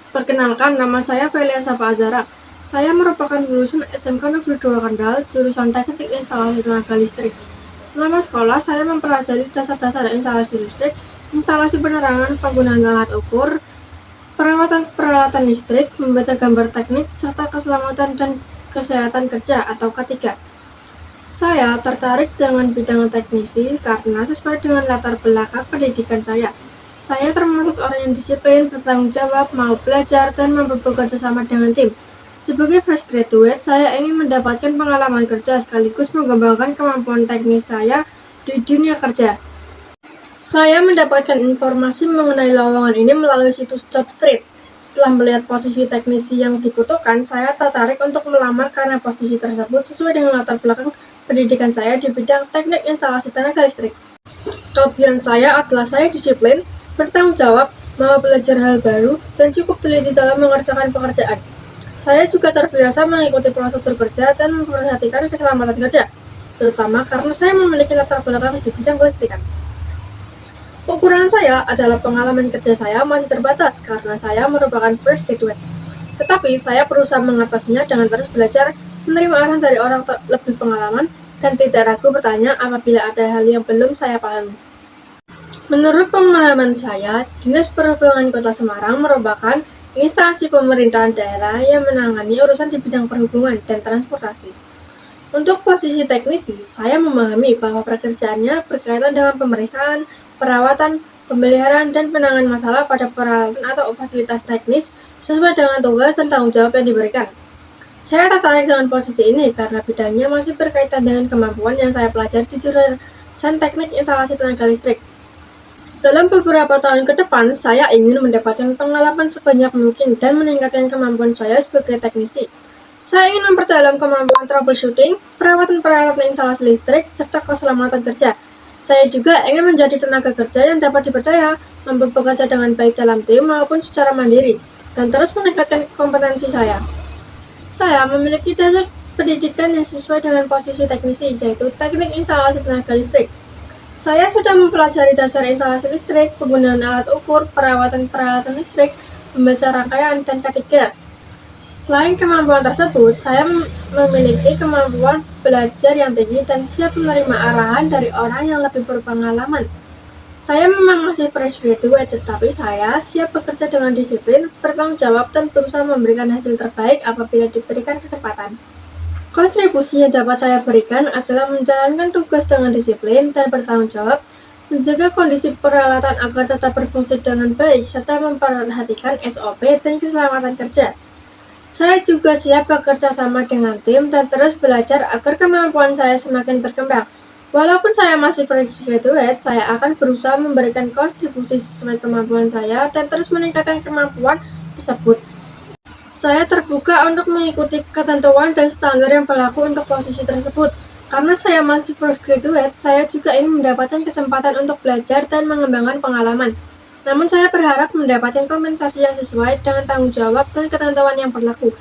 Perkenalkan, nama saya Velia Safa Azara. Saya merupakan lulusan SMK Negeri 2 Kendal, jurusan Teknik Instalasi Tenaga Listrik. Selama sekolah, saya mempelajari dasar-dasar instalasi listrik, instalasi penerangan, penggunaan alat ukur, perawatan peralatan listrik, membaca gambar teknik, serta keselamatan dan kesehatan kerja atau K3. Saya tertarik dengan bidang teknisi karena sesuai dengan latar belakang pendidikan saya. Saya termasuk orang yang disiplin, bertanggung jawab, mau belajar, dan mampu bekerja sama dengan tim. Sebagai fresh graduate, saya ingin mendapatkan pengalaman kerja sekaligus mengembangkan kemampuan teknis saya di dunia kerja. Saya mendapatkan informasi mengenai lowongan ini melalui situs Jobstreet. Setelah melihat posisi teknisi yang dibutuhkan, saya tertarik untuk melamar karena posisi tersebut sesuai dengan latar belakang pendidikan saya di bidang teknik instalasi tenaga listrik. Kelebihan saya adalah saya disiplin, bertanggung jawab, mau belajar hal baru, dan cukup teliti dalam mengerjakan pekerjaan. Saya juga terbiasa mengikuti prosedur kerja dan memperhatikan keselamatan kerja, terutama karena saya memiliki latar belakang di bidang kelistrikan. Kekurangan saya adalah pengalaman kerja saya masih terbatas karena saya merupakan fresh graduate. Tetapi saya berusaha mengatasinya dengan terus belajar, menerima arahan dari orang lebih pengalaman, dan tidak ragu bertanya apabila ada hal yang belum saya pahami. Menurut pemahaman saya, Dinas Perhubungan Kota Semarang merupakan instansi pemerintahan daerah yang menangani urusan di bidang perhubungan dan transportasi. Untuk posisi teknisi, saya memahami bahwa pekerjaannya berkaitan dengan pemeriksaan, perawatan, pemeliharaan, dan penanganan masalah pada peralatan atau fasilitas teknis sesuai dengan tugas dan tanggung jawab yang diberikan. Saya tertarik dengan posisi ini karena bidangnya masih berkaitan dengan kemampuan yang saya pelajari di jurusan teknik instalasi tenaga listrik. Dalam beberapa tahun ke depan, saya ingin mendapatkan pengalaman sebanyak mungkin dan meningkatkan kemampuan saya sebagai teknisi. Saya ingin memperdalam kemampuan troubleshooting, perawatan peralatan instalasi listrik, serta keselamatan kerja. Saya juga ingin menjadi tenaga kerja yang dapat dipercaya, mampu bekerja dengan baik dalam tim maupun secara mandiri, dan terus meningkatkan kompetensi saya. Saya memiliki dasar pendidikan yang sesuai dengan posisi teknisi, yaitu teknik instalasi tenaga listrik. Saya sudah mempelajari dasar instalasi listrik, penggunaan alat ukur, perawatan peralatan listrik, membaca rangkaian, dan K3. Selain kemampuan tersebut, saya memiliki kemampuan belajar yang tinggi dan siap menerima arahan dari orang yang lebih berpengalaman. Saya memang masih fresh graduate, tetapi saya siap bekerja dengan disiplin, bertanggung jawab, dan berusaha memberikan hasil terbaik apabila diberikan kesempatan. Kontribusi yang dapat saya berikan adalah menjalankan tugas dengan disiplin dan bertanggung jawab, menjaga kondisi peralatan agar tetap berfungsi dengan baik, serta memperhatikan SOP dan keselamatan kerja. Saya juga siap bekerja sama dengan tim dan terus belajar agar kemampuan saya semakin berkembang. Walaupun saya masih fresh graduate, saya akan berusaha memberikan kontribusi sesuai kemampuan saya dan terus meningkatkan kemampuan tersebut. Saya terbuka untuk mengikuti ketentuan dan standar yang berlaku untuk posisi tersebut. Karena saya masih fresh graduate, saya juga ingin mendapatkan kesempatan untuk belajar dan mengembangkan pengalaman. Namun saya berharap mendapatkan kompensasi yang sesuai dengan tanggung jawab dan ketentuan yang berlaku.